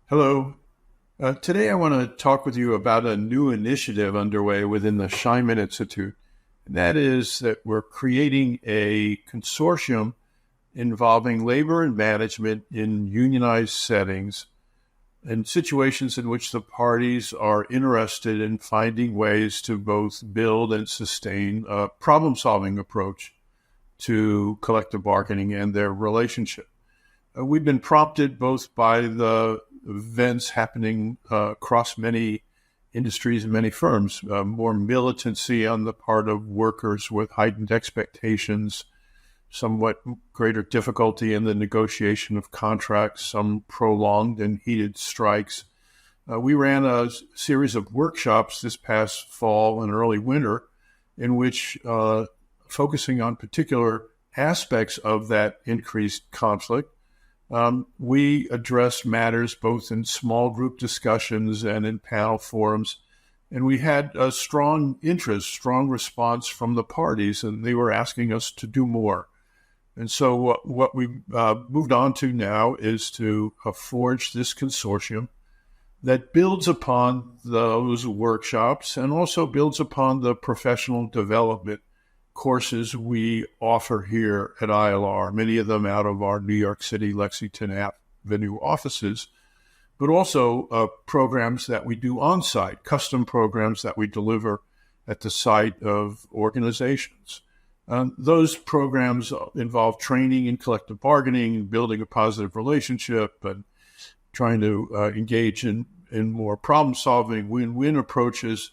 Hello. Today I want to talk with you about a new initiative underway within the Scheinman Institute. And that is that we're creating a consortium involving labor and management in unionized settings and situations in which the parties are interested in finding ways to both build and sustain a problem-solving approach to collective bargaining and their relationship. We've been prompted both by the events happening across many industries and many firms, more militancy on the part of workers with heightened expectations, somewhat greater difficulty in the negotiation of contracts, some prolonged and heated strikes. We ran a series of workshops this past fall and early winter in which focusing on particular aspects of that increased conflict, we addressed matters both in small group discussions and in panel forums, and we had a strong interest, strong response from the parties, and they were asking us to do more. And so what we moved on to now is to forge this consortium that builds upon those workshops and also builds upon the professional development courses we offer here at ILR, many of them out of our New York City, Lexington Avenue offices, but also programs that we do on-site, custom programs that we deliver at the site of organizations. Those programs involve training in collective bargaining, building a positive relationship, and trying to engage in more problem-solving, win-win approaches.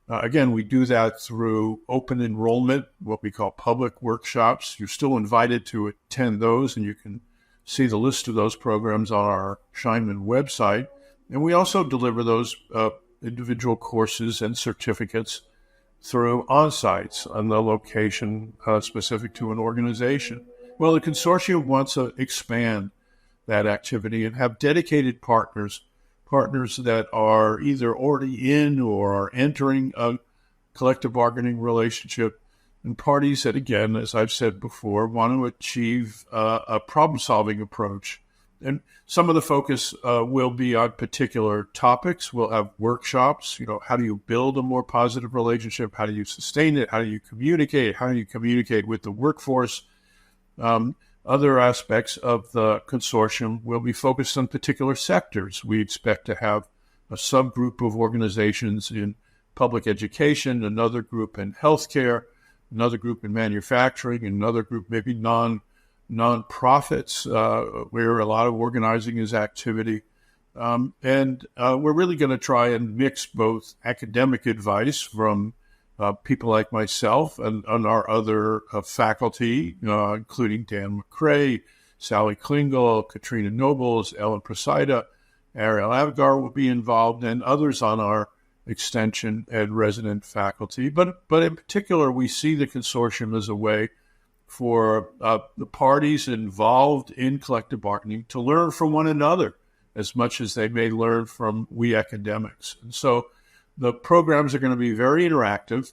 Again, we do that through open enrollment, what we call public workshops. You're still invited to attend those, and you can see the list of those programs on our Scheinman website. And we also deliver those individual courses and certificates through on-sites on the location specific to an organization. Well, the consortium wants to expand that activity and have dedicated partners that are either already in or are entering a collective bargaining relationship, and parties that, again, as I've said before, want to achieve a problem-solving approach. And some of the focus will be on particular topics. We'll have workshops, how do you build a more positive relationship? How do you sustain it? How do you communicate? How do you communicate with the workforce? Other aspects of the consortium will be focused on particular sectors. We expect to have a subgroup of organizations in public education, another group in healthcare, another group in manufacturing, another group maybe non-profits, where a lot of organizing is activity. And we're really going to try and mix both academic advice from people like myself and our other faculty, including Dan McCrae, Sally Klingel, Katrina Nobles, Ellen Prasida, Ariel Avgar will be involved, and others on our extension and resident faculty. But in particular, we see the consortium as a way for the parties involved in collective bargaining to learn from one another as much as they may learn from we academics. And so the programs are going to be very interactive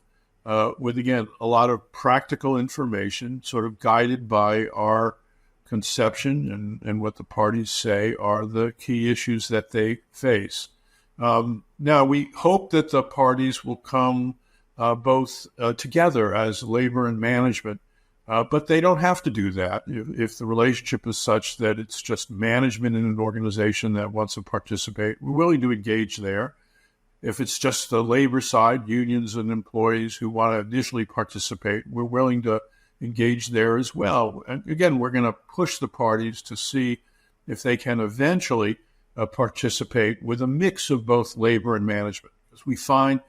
with, again, a lot of practical information sort of guided by our conception and what the parties say are the key issues that they face. Now, we hope that the parties will come both together as labor and management, but they don't have to do that. If the relationship is such that it's just management in an organization that wants to participate, we're willing to engage there. If it's just the labor side, unions and employees who want to initially participate, we're willing to engage there as well. And again, we're going to push the parties to see if they can eventually participate with a mix of both labor and management. Because we find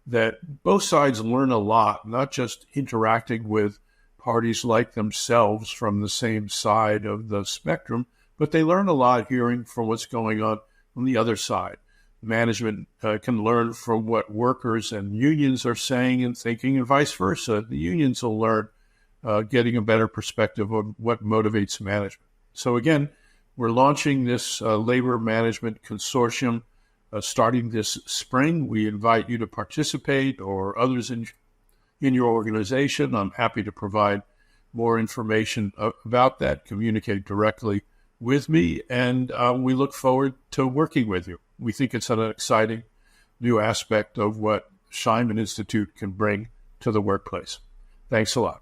that both sides learn a lot, not just interacting with parties like themselves from the same side of the spectrum, but they learn a lot hearing from what's going on the other side. Management can learn from what workers and unions are saying and thinking, and vice versa. The unions will learn getting a better perspective on what motivates management. So again, we're launching this Labor Management Consortium starting this spring. We invite you to participate, or others in your organization. I'm happy to provide more information about that, communicate directly with me, and we look forward to working with you. We think it's an exciting new aspect of what Scheinman Institute can bring to the workplace. Thanks a lot.